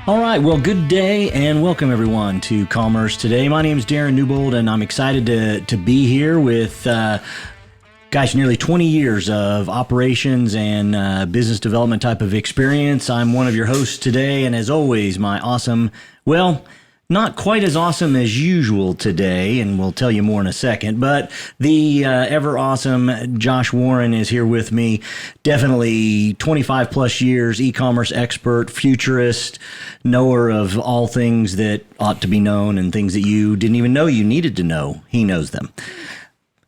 All right, well, good day and welcome everyone to Commerce Today. My name is Darren Newbold and I'm excited to be here with, nearly 20 years of operations and business development type of experience. I'm one of your hosts today, and as always, my awesome, well, not quite as awesome as usual today, and we'll tell you more in a second, but the ever awesome Josh Warren is here with me. Definitely 25 plus years, e-commerce expert, futurist, knower of all things that ought to be known and things that you didn't even know you needed to know. He knows them.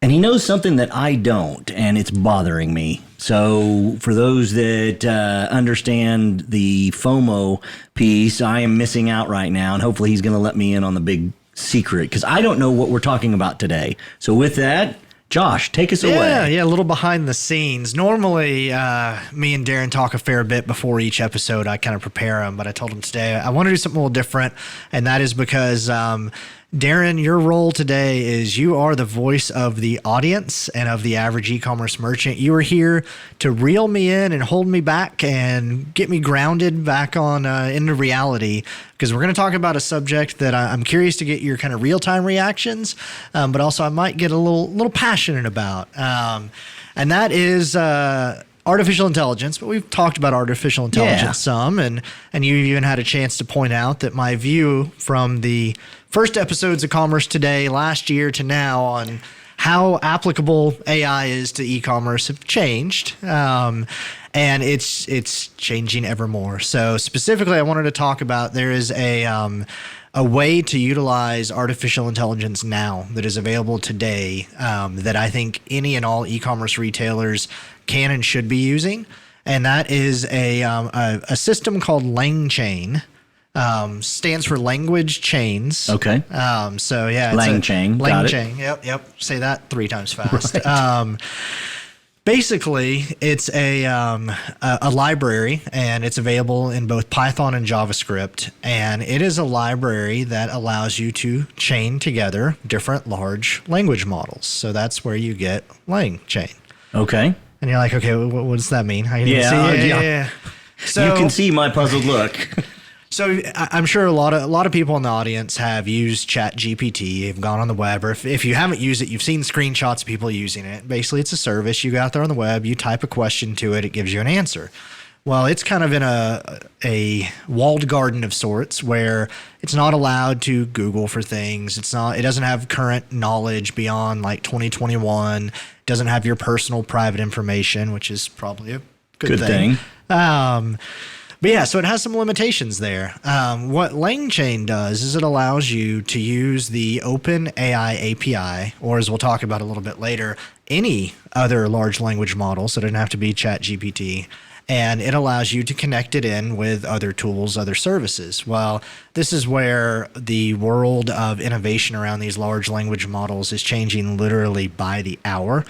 And he knows something that I don't, and it's bothering me. So for those that understand the FOMO piece, I am missing out right now, and hopefully he's going to let me in on the big secret, because I don't know what we're talking about today. So with that, Josh, take us away. Yeah, a little behind the scenes. Normally, me and Darren talk a fair bit before each episode. I kind of prepare them, but I told him today I want to do something a little different, and that is because Darren, your role today is you are the voice of the audience and of the average e-commerce merchant. You are here to reel me in and hold me back and get me grounded back on into reality, because we're going to talk about a subject that I'm curious to get your kind of real-time reactions, but also I might get a little passionate about, and that is artificial intelligence. But we've talked about artificial intelligence some, and you even had a chance to point out that my view from the first episodes of Commerce Today last year to now on how applicable AI is to e-commerce have changed, and it's changing ever more. So specifically, I wanted to talk about there is a way to utilize artificial intelligence now that is available today that I think any and all e-commerce retailers can and should be using, and that is a system called LangChain. Stands for language chains. Okay. So yeah, LangChain. Got it. LangChain. Yep. Say that 3 times fast. Right. Basically, it's a library, and it's available in both Python and JavaScript. And it is a library that allows you to chain together different large language models. So that's where you get LangChain. Okay. And you're like, okay, what does that mean? Yeah. So you can see my puzzled look. So I'm sure a lot of people in the audience have used ChatGPT, have gone on the web, or if you haven't used it, you've seen screenshots of people using it. Basically, it's a service. You go out there on the web, you type a question to it, it gives you an answer. Well, it's kind of in a walled garden of sorts where it's not allowed to Google for things. It doesn't have current knowledge beyond like 2021. It doesn't have your personal private information, which is probably a good thing. But yeah, so it has some limitations there. What LangChain does is it allows you to use the OpenAI API, or as we'll talk about a little bit later, any other large language model, so it doesn't have to be ChatGPT, and it allows you to connect it in with other tools, other services. Well, this is where the world of innovation around these large language models is changing literally by the hour.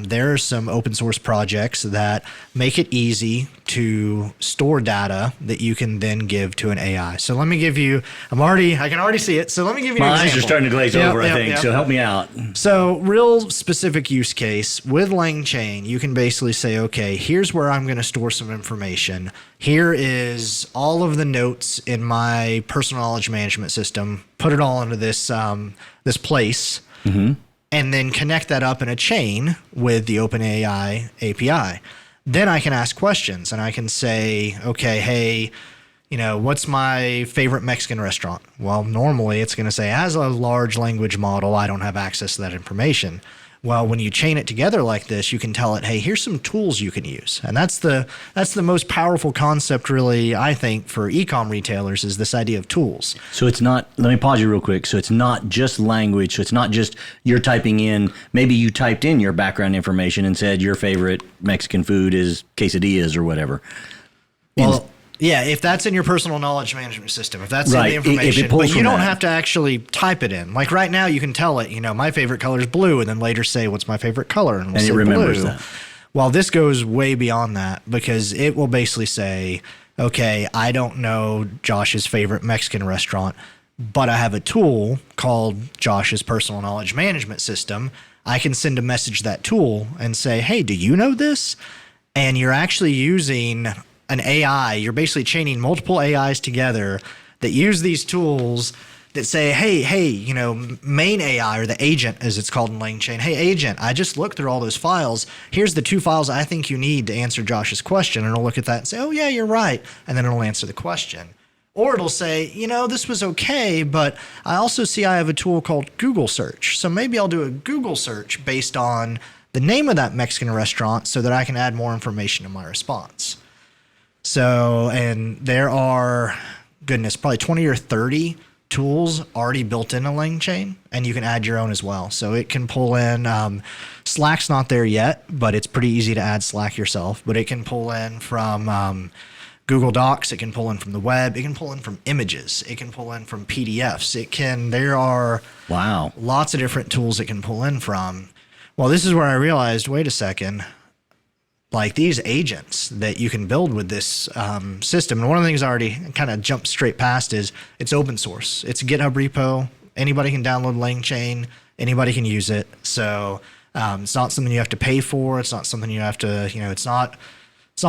There are some open source projects that make it easy to store data that you can then give to an AI. So let me give you, I can already see it. So let me give you an example. My eyes are starting to glaze over, I think. So help me out. So real specific use case with LangChain, you can basically say, okay, here's where I'm going to store some information. Here is all of the notes in my personal knowledge management system. Put it all into this place. Mm-hmm. And then connect that up in a chain with the OpenAI API. Then I can ask questions, and I can say, okay, hey, what's my favorite Mexican restaurant? Well, normally it's going to say, as a large language model, I don't have access to that information. Well, when you chain it together like this, you can tell it, hey, here's some tools you can use. And that's the most powerful concept, really, I think, for e-com retailers, is this idea of tools. So it's not, let me pause you real quick. So it's not just language. So it's not just you're typing in, maybe you typed in your background information and said your favorite Mexican food is quesadillas or whatever. Well, yeah, if that's in your personal knowledge management system, if that's in the information, but you don't have to actually type it in. Like right now, you can tell it, my favorite color is blue, and then later say, what's my favorite color? And it remembers blue. That. Well, this goes way beyond that, because it will basically say, okay, I don't know Josh's favorite Mexican restaurant, but I have a tool called Josh's personal knowledge management system. I can send a message to that tool and say, hey, do you know this? And you're actually using an AI. You're basically chaining multiple AIs together that use these tools that say, hey, you know, main AI, or the agent as it's called in LangChain. Hey, agent, I just looked through all those files. Here's the 2 files I think you need to answer Josh's question. And it'll look at that and say, oh, yeah, you're right. And then it'll answer the question. Or it'll say, you know, this was okay, but I also see I have a tool called Google search. So maybe I'll do a Google search based on the name of that Mexican restaurant so that I can add more information in my response. So, and there are, goodness, probably 20 or 30 tools already built into LangChain, and you can add your own as well. So it can pull in, Slack's not there yet, but it's pretty easy to add Slack yourself. But it can pull in from Google Docs, it can pull in from the web, it can pull in from images, it can pull in from PDFs. There are lots of different tools it can pull in from. Well, this is where I realized, wait a second, like these agents that you can build with this system. And one of the things I already kind of jumped straight past is it's open source. It's a GitHub repo. Anybody can download LangChain. Anybody can use it. So it's not something you have to pay for. It's not something you have to, you know, it's not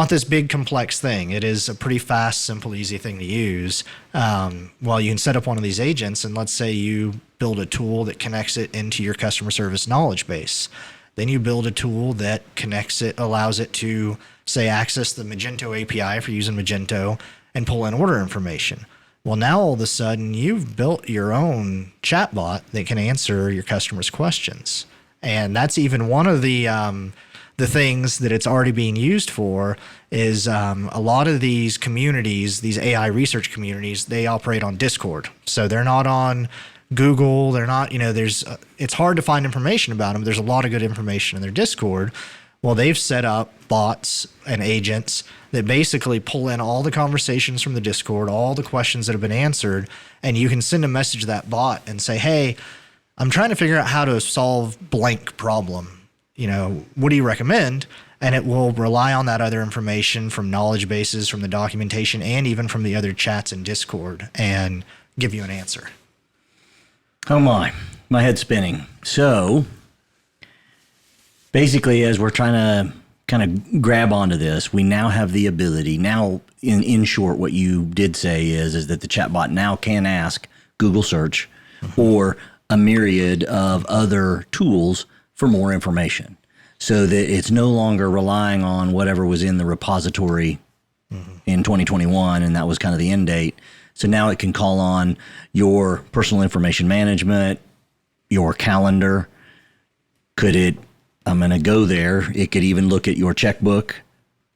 this big complex thing. It is a pretty fast, simple, easy thing to use. Well, you can set up one of these agents, and let's say you build a tool that connects it into your customer service knowledge base. Then you build a tool that connects it, allows it to, say, access the Magento API if you're using Magento and pull in order information. Well, now all of a sudden you've built your own chatbot that can answer your customers' questions. And that's even one of the things that it's already being used for is a lot of these communities, these AI research communities, they operate on Discord. So they're not on Google, they're not, you know, it's hard to find information about them. There's a lot of good information in their Discord. Well, they've set up bots and agents that basically pull in all the conversations from the Discord, all the questions that have been answered, and you can send a message to that bot and say, hey, I'm trying to figure out how to solve blank problem. You know, what do you recommend? And it will rely on that other information from knowledge bases, from the documentation, and even from the other chats in Discord and give you an answer. Oh my head's spinning. So basically, as we're trying to kind of grab onto this, we now have the ability. Now, in short, what you did say is that the chatbot now can ask Google search or a myriad of other tools for more information, so that it's no longer relying on whatever was in the repository in 2021, and that was kind of the end date. So now it can call on your personal information management, your calendar. I'm going to go there. It could even look at your checkbook.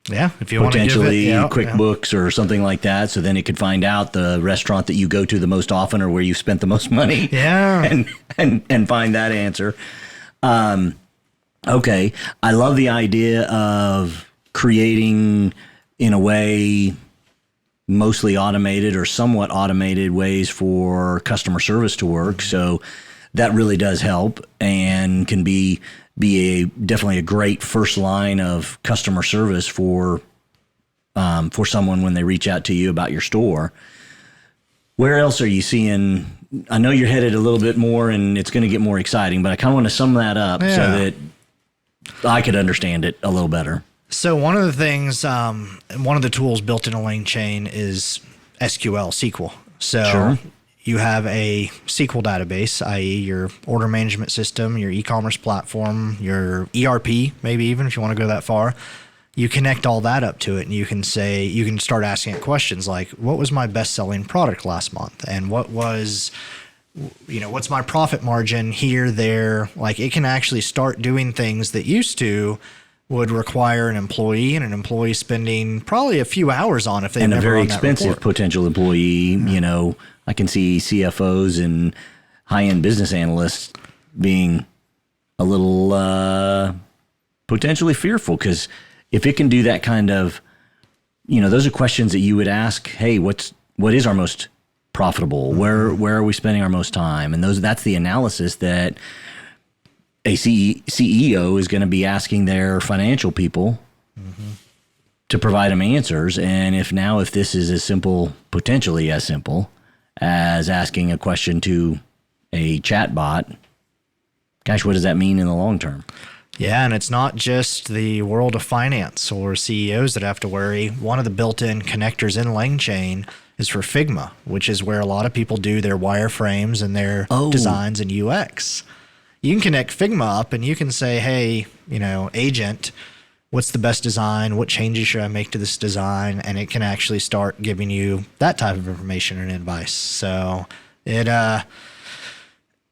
Yeah, if you potentially want to give it, QuickBooks or something like that. So then it could find out the restaurant that you go to the most often or where you've spent the most money. Yeah. And find that answer. Okay. I love the idea of creating, in a way, mostly automated or somewhat automated ways for customer service to work. So that really does help and can be definitely a great first line of customer service for someone when they reach out to you about your store. Where else are you seeing? I know you're headed a little bit more and it's going to get more exciting, but I kind of want to sum that up so that I could understand it a little better. So one of the things, one of the tools built into LangChain is SQL. So you have a SQL database, i.e. your order management system, your e-commerce platform, your ERP, maybe even if you want to go that far. You connect all that up to it, and you can start asking it questions like, what was my best-selling product last month? And what's my profit margin here, there? Like, it can actually start doing things that used to would require an employee, and an employee spending probably a few hours on if they and never a very run that expensive report. potential employee. You know, I can see CFOs and high-end business analysts being a little potentially fearful, because if it can do that kind of, those are questions that you would ask. Hey, what is our most profitable? Where are we spending our most time? And that's the analysis that a CEO is going to be asking their financial people to provide them answers. And if this is potentially as simple as asking a question to a chat bot, gosh, what does that mean in the long term? Yeah, and it's not just the world of finance or CEOs that have to worry. One of the built-in connectors in LangChain is for Figma, which is where a lot of people do their wireframes and their designs and UX. You can connect Figma up and you can say, hey, agent, what's the best design? What changes should I make to this design? And it can actually start giving you that type of information and advice. So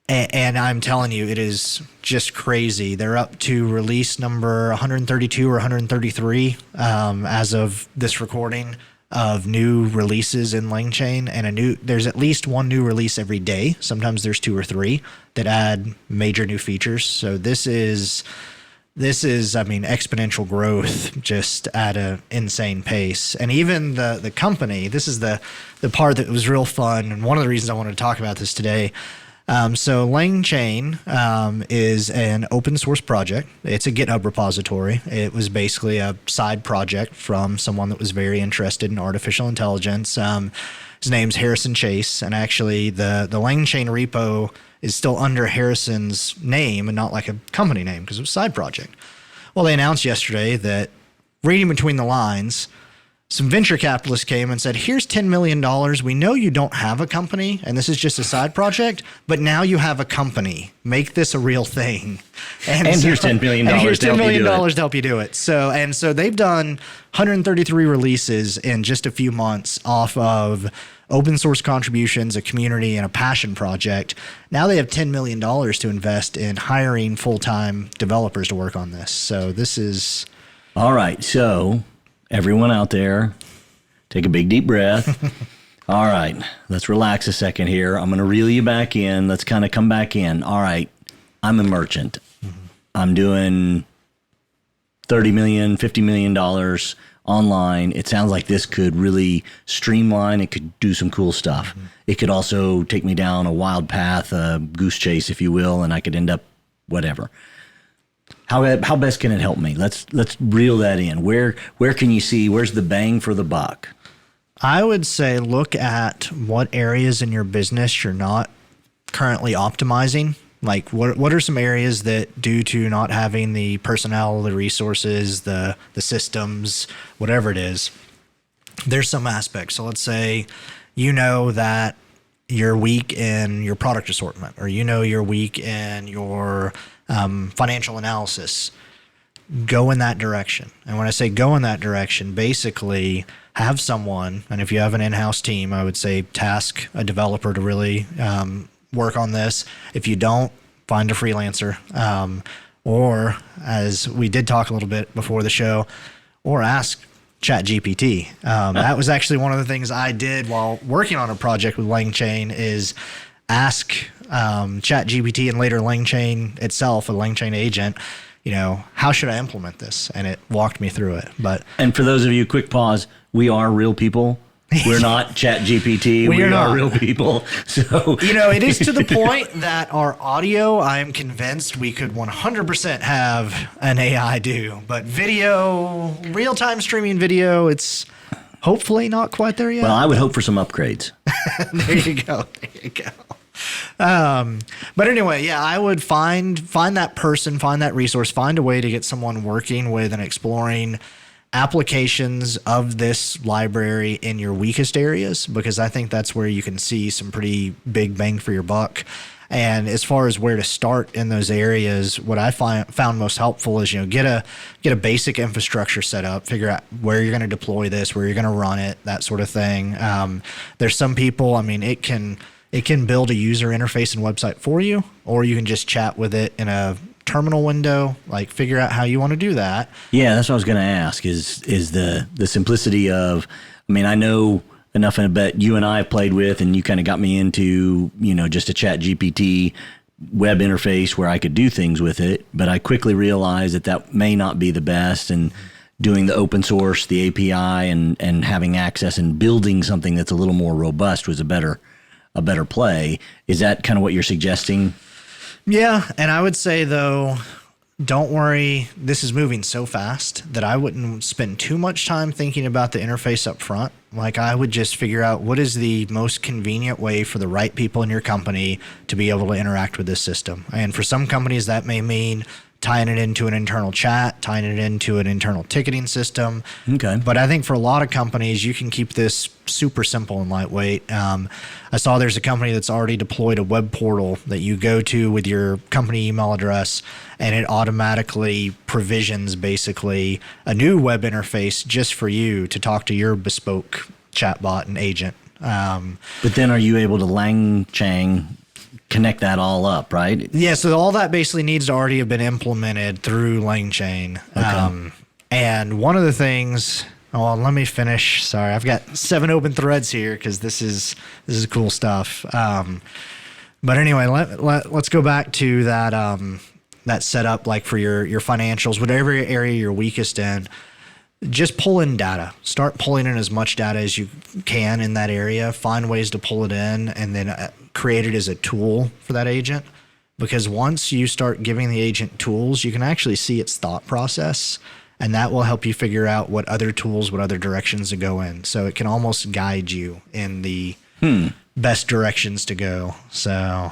and I'm telling you, it is just crazy. They're up to release number 132 or 133 as of this recording of new releases in LangChain, and there's at least one new release every day. Sometimes there's 2 or 3 that add major new features. So this is exponential growth just at an insane pace. And even the company, this is the part that was real fun, and one of the reasons I wanted to talk about this today. So LangChain is an open source project. It's a GitHub repository. It was basically a side project from someone that was very interested in artificial intelligence. His name's Harrison Chase, and actually the LangChain repo is still under Harrison's name and not like a company name because it was a side project. Well, they announced yesterday that, reading between the lines, some venture capitalists came and said, here's $10 million. We know you don't have a company and this is just a side project, but now you have a company. Make this a real thing. And here's $10 million. And here's $10 million to help you do it. So they've done 133 releases in just a few months off of open source contributions, a community, and a passion project. Now they have $10 million to invest in hiring full-time developers to work on this. So this is... All right. So... everyone out there, take a big deep breath. All right, let's relax a second here. I'm going to reel you back in. Let's kind of come back in. All right, I'm a merchant. I'm doing $30 million, $50 million online. It sounds like this could really streamline. It could do some cool stuff. It could also take me down a wild path, a goose chase, if you will, and I could end up whatever. How best can it help me? Let's reel that in. Where can you see, where's the bang for the buck? I would say look at what areas in your business you're not currently optimizing. Like what are some areas that, due to not having the personnel, the resources, the systems, whatever it is, there's some aspects. So let's say that you're weak in your product assortment, or you're weak in your financial analysis. Go in that direction. And when I say go in that direction, basically have someone, and if you have an in-house team, I would say task a developer to really work on this. If you don't, find a freelancer. Or, as we did talk a little bit before the show, or ask ChatGPT. That was actually one of the things I did while working on a project with LangChain, is ask ChatGPT and later LangChain itself, a LangChain agent, how should I implement this? And it walked me through it. And for those of you, quick pause, we are real people. We're not ChatGPT. We are real people. So it is to the point that our audio, I am convinced we could 100% have an AI do. But video, real-time streaming video, it's hopefully not quite there yet. Well, I would hope for some upgrades. There you go. But anyway, yeah, I would find that person, find that resource, find a way to get someone working with and exploring applications of this library in your weakest areas, because I think that's where you can see some pretty big bang for your buck. And as far as where to start in those areas, what I found most helpful is, get a basic infrastructure set up, figure out where you're going to deploy this, where you're going to run it, that sort of thing. There's some people, it can build a user interface and website for you, or you can just chat with it in a terminal window, like figure out how you want to do that. Yeah, that's what I was going to ask is the simplicity of, I know enough, and I bet you and I have played with, and you kind of got me into, just a ChatGPT web interface where I could do things with it, but I quickly realized that may not be the best, and doing the open source, the API, and having access and building something that's a little more robust was a better play. Is that kind of what you're suggesting? Yeah, and I would say, though, don't worry. This is moving so fast that I wouldn't spend too much time thinking about the interface up front. Like, I would just figure out what is the most convenient way for the right people in your company to be able to interact with this system. And for some companies, that may mean tying it into an internal chat, tying it into an internal ticketing system. Okay. But I think for a lot of companies, you can keep this super simple and lightweight. I saw there's a company that's already deployed a web portal that you go to with your company email address, and it automatically provisions basically a new web interface just for you to talk to your bespoke chatbot and agent. But then are you able to LangChain connect that all up, right? Yeah, so all that basically needs to already have been implemented through LangChain. Okay. And one of the things, let me finish. Sorry, I've got 7 open threads here because this is cool stuff. But anyway, let's go back to that setup, like for your financials, whatever area you're weakest in. Just pull in data. Start pulling in as much data as you can in that area. Find ways to pull it in, and then create it as a tool for that agent. Because once you start giving the agent tools, you can actually see its thought process, and that will help you figure out what other tools, what other directions to go in. So it can almost guide you in the best directions to go. So,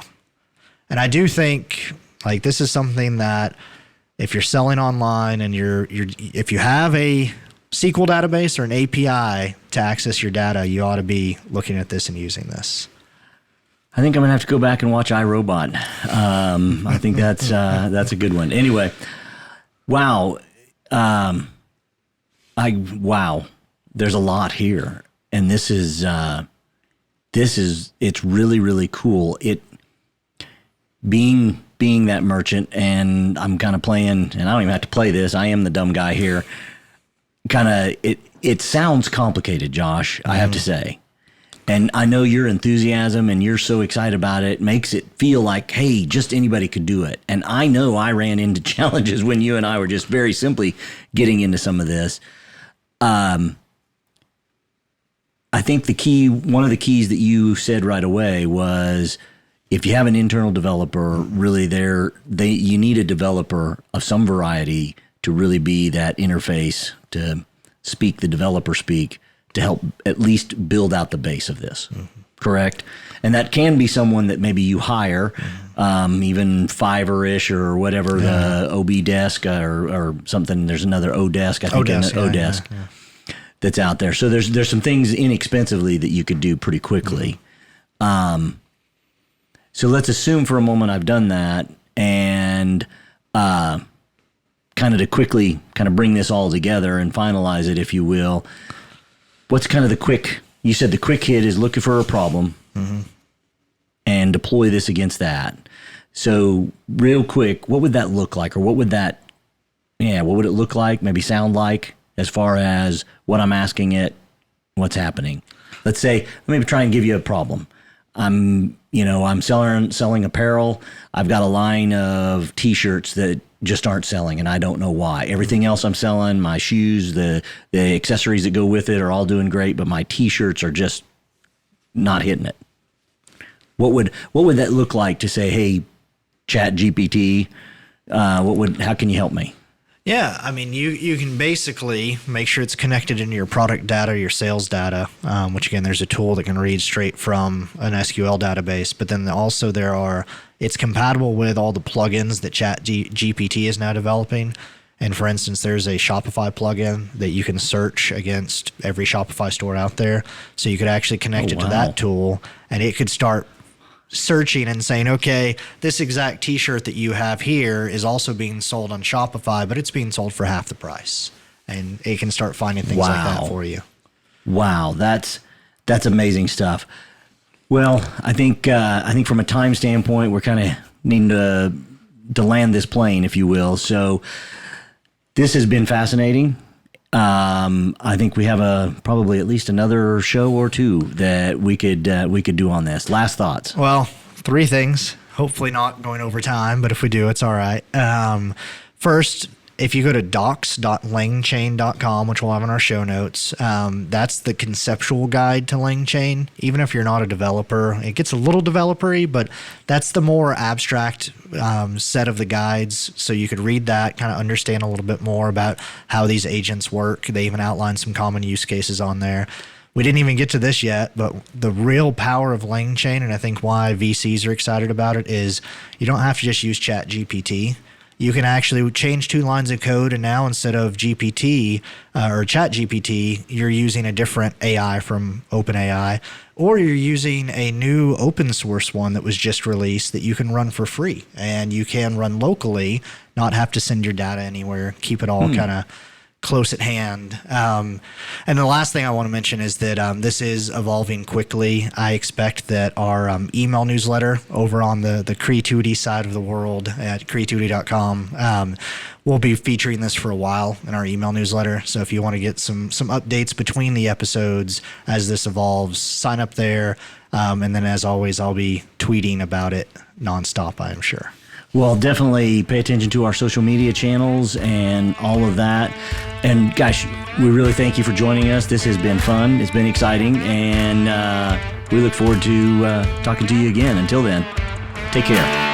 and I do think like this is something that if you're selling online and if you have a SQL database or an API to access your data, you ought to be looking at this and using this. I think I'm gonna have to go back and watch iRobot. I think that's a good one. Anyway, wow, there's a lot here, and this is it's really, really cool. It being that merchant, and I'm kind of playing, and I don't even have to play this. I am the dumb guy here. Kind of, it sounds complicated, Josh, I have to say. And I know your enthusiasm and you're so excited about it makes it feel like, hey, just anybody could do it. And I know I ran into challenges when you and I were just very simply getting into some of this. I think one of the keys that you said right away was, if you have an internal developer, really you need a developer of some variety to really be that interface to speak the developer speak to help at least build out the base of this. Correct? And that can be someone that maybe you hire, even Fiverr-ish or whatever, the OB desk or something. There's another O-desk, I think, O-desk that's out there. So there's some things inexpensively that you could do pretty quickly. So let's assume for a moment I've done that, and kind of to quickly kind of bring this all together and finalize it, if you will. What's kind of you said the quick hit is looking for a problem and deploy this against that. So real quick, what would that look like? Or what would it look like, maybe sound like, as far as what I'm asking it, what's happening? Let's say, let me try and give you a problem. I'm selling apparel. I've got a line of T-shirts that just aren't selling, and I don't know why. Everything else I'm selling, my shoes, the accessories that go with it, are all doing great, but my T-shirts are just not hitting it. What would that look like to say, hey, Chat GPT, how can you help me? Yeah, I mean, you can basically make sure it's connected into your product data, your sales data, which again, there's a tool that can read straight from an SQL database. But then also it's compatible with all the plugins that GPT is now developing. And for instance, there's a Shopify plugin that you can search against every Shopify store out there. So you could actually connect it to that tool, and it could start searching and saying, okay, this exact T-shirt that you have here is also being sold on Shopify, but it's being sold for half the price. And it can start finding things like that for you. Wow, that's amazing stuff. Well, I think from a time standpoint, we're kind of needing to land this plane, if you will. So this has been fascinating. I think we have probably at least another show or two that we could do on this. Last thoughts. Well, 3 things. Hopefully not going over time, but if we do, it's all right. First, if you go to docs.langchain.com, which we'll have in our show notes, that's the conceptual guide to LangChain. Even if you're not a developer, it gets a little developer-y, but that's the more abstract set of the guides. So you could read that, kind of understand a little bit more about how these agents work. They even outline some common use cases on there. We didn't even get to this yet, but the real power of LangChain, and I think why VCs are excited about it, is you don't have to just use ChatGPT. you can actually change 2 lines of code, and now instead of GPT or Chat GPT, you're using a different AI from OpenAI, or you're using a new open source one that was just released that you can run for free, and you can run locally, not have to send your data anywhere, keep it all kind of close at hand. And the last thing I want to mention is that this is evolving quickly. I expect that our email newsletter over on the Creatuity side of the world at creatuity.com we'll be featuring this for a while in our email newsletter. So if you want to get some updates between the episodes as this evolves, sign up there. And then as always, I'll be tweeting about it nonstop, I am sure. Well, definitely pay attention to our social media channels and all of that. And gosh, we really thank you for joining us. This has been fun. It's been exciting. And we look forward to talking to you again. Until then, take care.